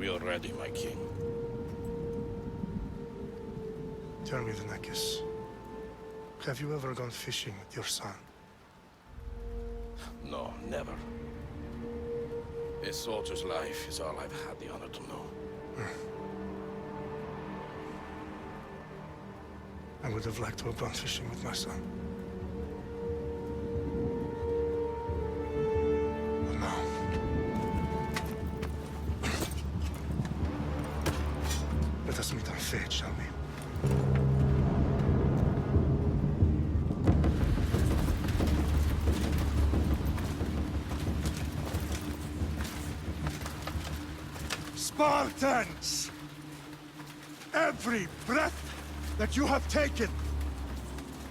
We are ready, my king. Tell me, Venekis, have you ever gone fishing with your son? No, never. A soldier's life is all I've had the honor to know. I would have liked to have gone fishing with my son. But no. Let us meet on fate, shall we? Spartans! Every breath that you have taken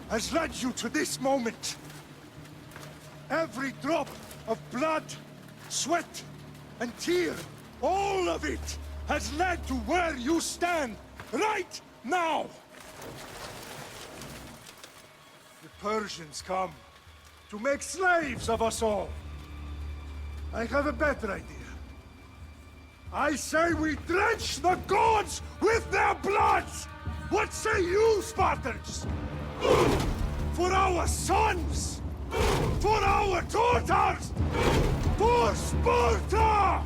has led you to this moment. Every drop of blood, sweat, and tear, all of it has led to where you stand right now. The Persians come to make slaves of us all. I have a better idea. I say we drench the gods with their blood! What say you, Spartans? For our sons! For our daughters! For Sparta!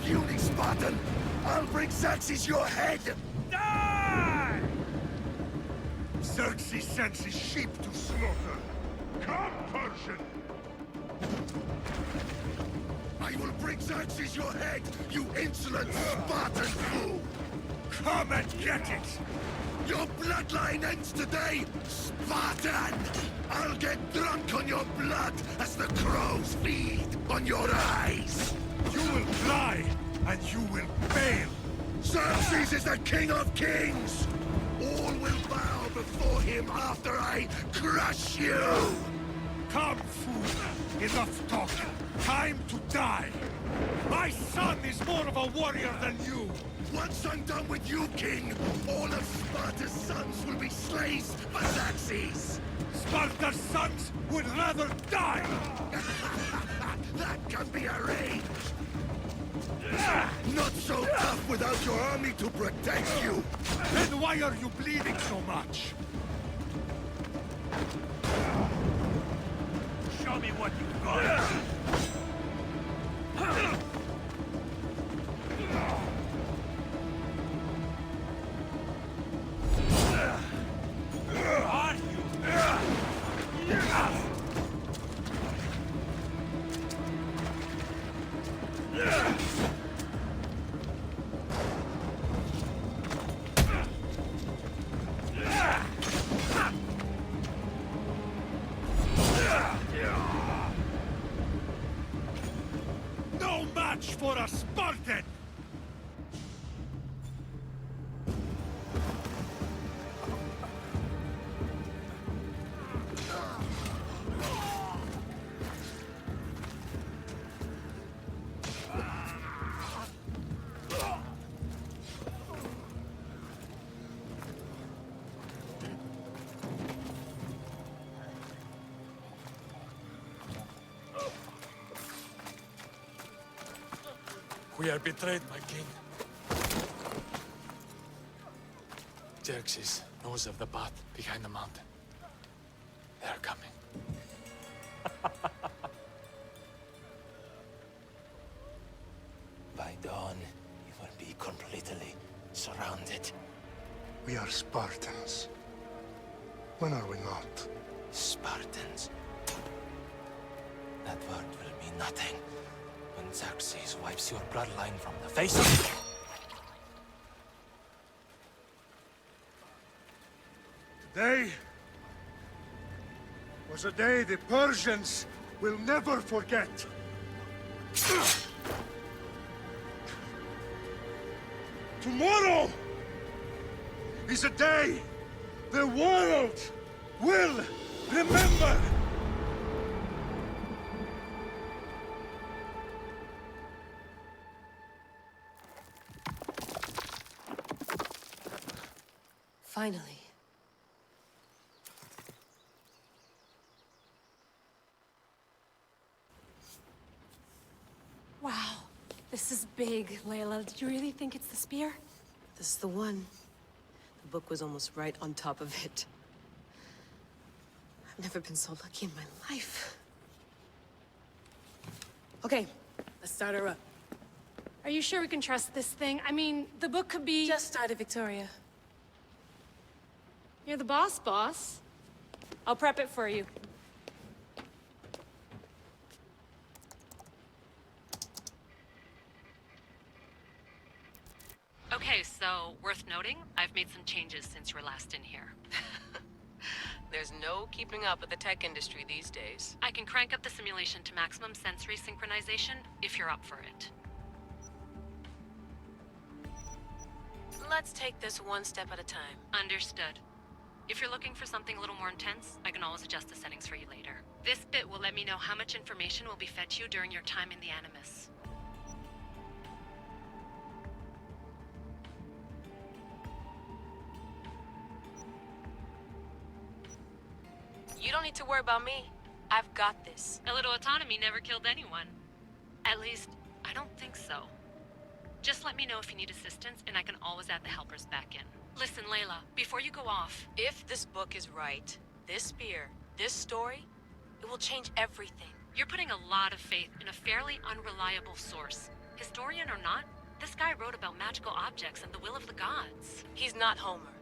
Puny Spartan! I'll bring Xerxes your head! Die! Xerxes sends his sheep to slaughter. Come, Persian! I will bring Xerxes your head, you insolent Spartan fool! Come and get it! Your bloodline ends today, Spartan! I'll get drunk on your blood as the crows feed on your eyes! You will cry, and you will fail! Xerxes is the king of kings! All will bow before him after I crush you! Come, fool! Enough talking! Time to die! My son is more of a warrior than you! Once I'm done with you, king, all of Sparta's sons will be slaves for Xerxes! Sparta's sons would rather die! That can be arranged! Not so tough without your army to protect you! Then why are you bleeding so much? Show me what you've got! Are no match for a Spartan! We are betrayed, my king. Xerxes knows of the path behind the mountain. They are coming. By dawn, you will be completely surrounded. We are Spartans. When are we not? Spartans. That word will mean nothing when Xerxes wipes your bloodline from the face of... Today was a day the Persians will never forget. Tomorrow is a day the world will remember. Finally. Wow, this is big, Layla. Did you really think it's the spear? This is the one. The book was almost right on top of it. I've never been so lucky in my life. Okay, let's start her up. Are you sure we can trust this thing? I mean, the book could be... Just started, Victoria. You're the boss. I'll prep it for you. Okay, so worth noting, I've made some changes since you were last in here. There's no keeping up with the tech industry these days. I can crank up the simulation to maximum sensory synchronization if you're up for it. Let's take this one step at a time. Understood. If you're looking for something a little more intense, I can always adjust the settings for you later. This bit will let me know how much information will be fed to you during your time in the Animus. You don't need to worry about me. I've got this. A little autonomy never killed anyone. At least, I don't think so. Just let me know if you need assistance, and I can always add the helpers back in. Listen, Layla, before you go off... If this book is right, this spear, this story, it will change everything. You're putting a lot of faith in a fairly unreliable source. Historian or not, this guy wrote about magical objects and the will of the gods. He's not Homer.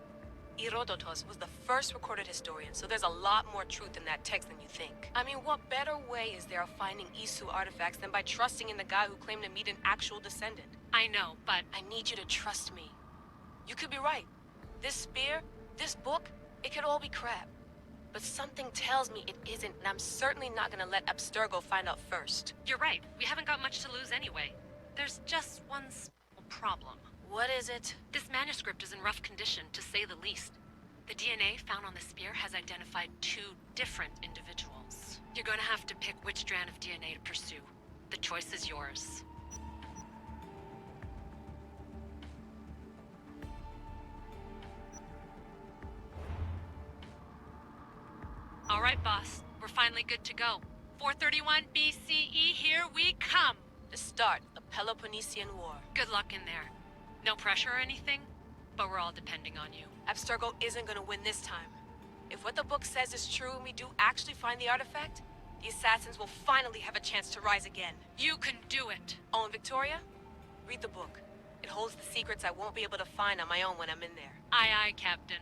Herodotus was the first recorded historian, so there's a lot more truth in that text than you think. I mean, what better way is there of finding Isu artifacts than by trusting in the guy who claimed to meet an actual descendant? I know, but... I need you to trust me. You could be right. This spear, this book, it could all be crap. But something tells me it isn't, and I'm certainly not gonna let Abstergo find out first. You're right. We haven't got much to lose anyway. There's just one small problem. What is it? This manuscript is in rough condition, to say the least. The DNA found on the spear has identified 2 different individuals. You're gonna have to pick which strand of DNA to pursue. The choice is yours. All right, boss. We're finally good to go. 431 BCE, here we come! The start of Peloponnesian War. Good luck in there. No pressure or anything, but we're all depending on you. Abstergo isn't gonna win this time. If what the book says is true and we do actually find the artifact, the assassins will finally have a chance to rise again. You can do it! Oh, and Victoria? Read the book. It holds the secrets I won't be able to find on my own when I'm in there. Aye, aye, Captain.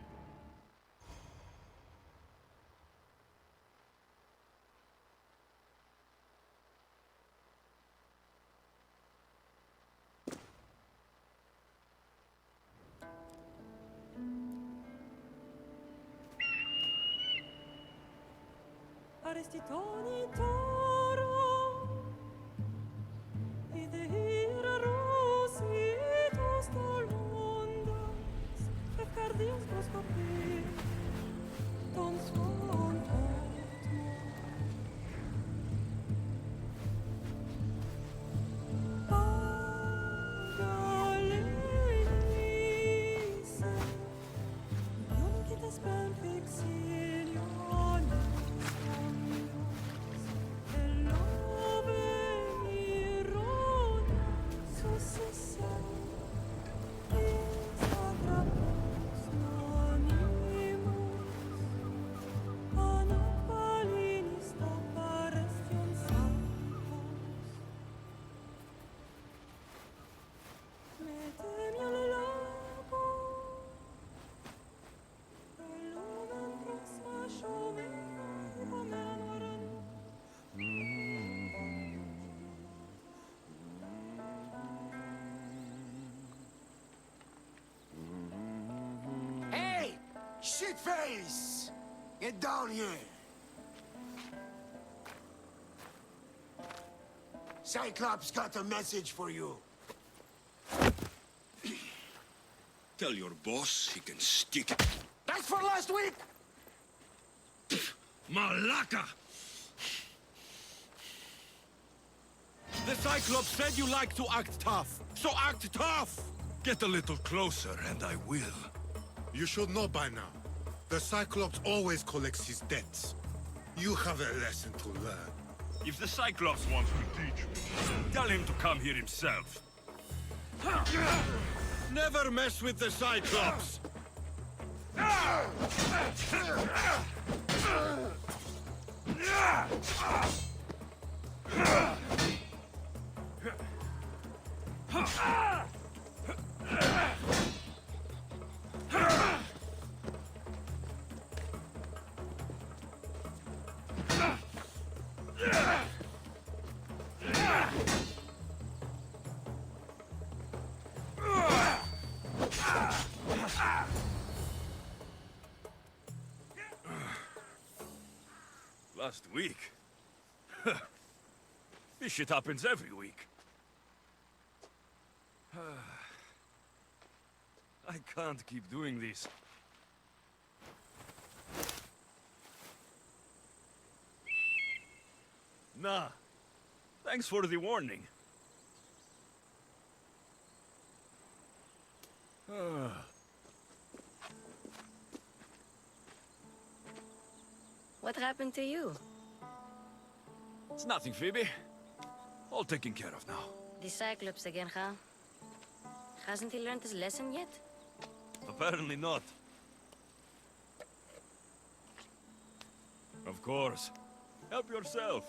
Arestitoni toro, idehira rositos dolondas, efcardias proscopir, ton son Pagalese, non quites ben fixilion. Shitface! Get down here! Cyclops got a message for you. Tell your boss he can stick it. That's for last week! Malaka! The Cyclops said you like to act tough, so act tough! Get a little closer and I will. You should know by now. The Cyclops always collects his debts. You have a lesson to learn. If the Cyclops wants to teach me, tell him to come here himself. Never mess with the Cyclops! Last week? This shit happens every week. I can't keep doing this. Nah. Thanks for the warning. What happened to you? It's nothing, Phoebe. All taken care of now. The Cyclops again, huh? Hasn't he learned his lesson yet? Apparently not. Of course. Help yourself.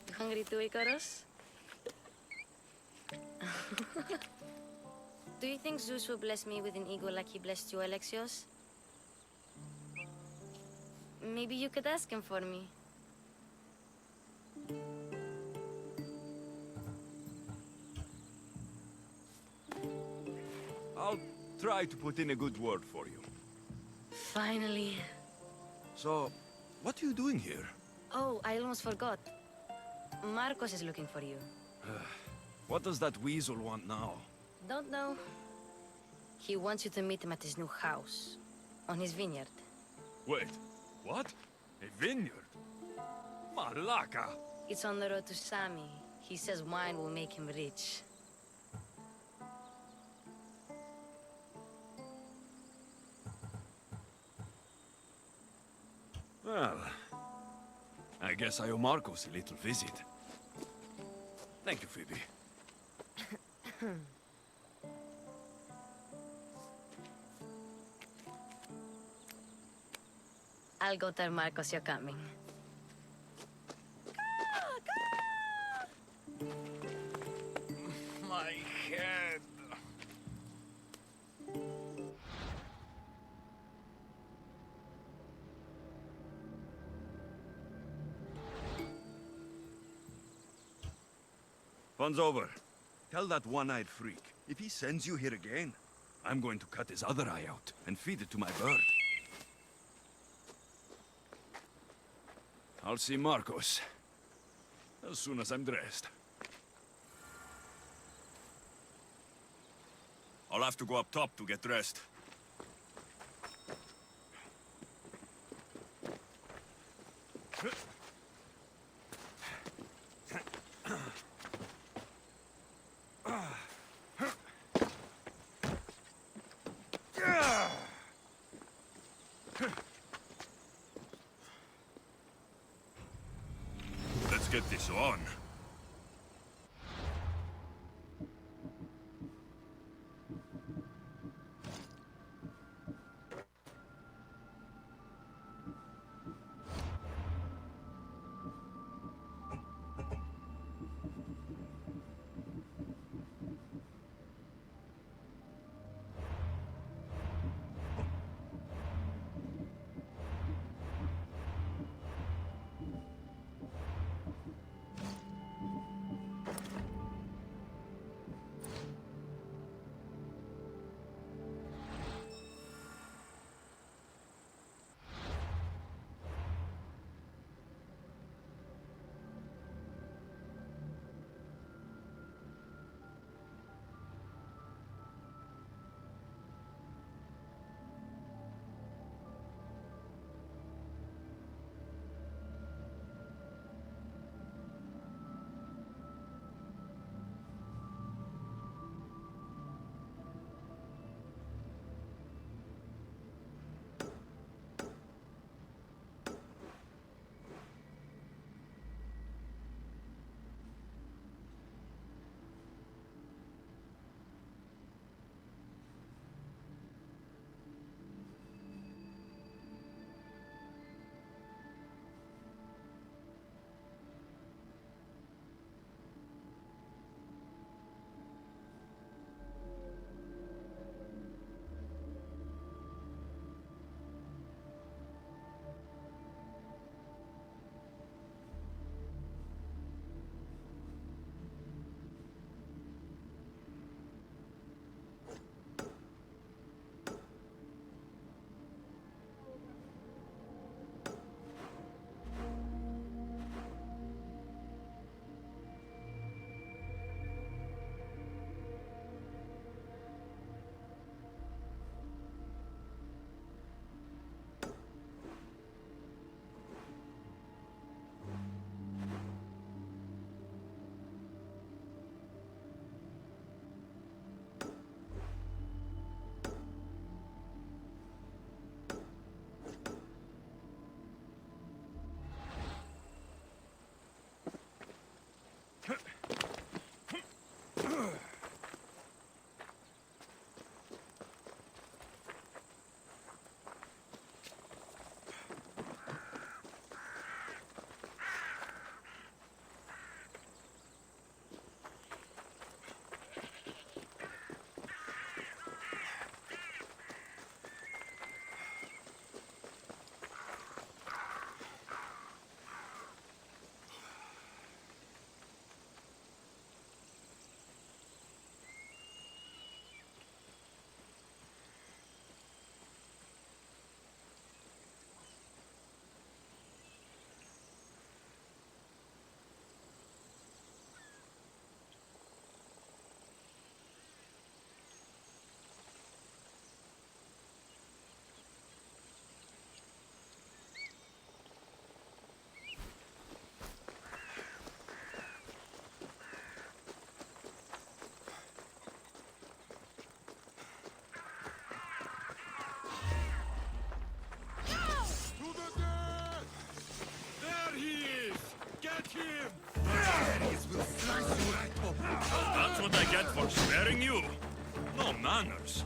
You hungry too, Icarus? Do you think Zeus will bless me with an ego like he blessed you, Alexios? Maybe you could ask him for me. I'll try to put in a good word for you. Finally. So, what are you doing here? Oh, I almost forgot. Marcos is looking for you. What does that weasel want now? Don't know. He wants you to meet him at his new house. On his vineyard. Wait, what? A vineyard? Malaka! It's on the road to Sami. He says wine will make him rich. Well, I guess I owe Marcos a little visit. Thank you, Phoebe. I'll go tell Marcos you're coming. My head. Fun's over. Tell that one-eyed freak, if he sends you here again, I'm going to cut his other eye out and feed it to my bird. I'll see Marcos as soon as I'm dressed. I'll have to go up top to get dressed. Let's get this on. him! Ares will slice you right open. That's what I get for sparing you. No manners.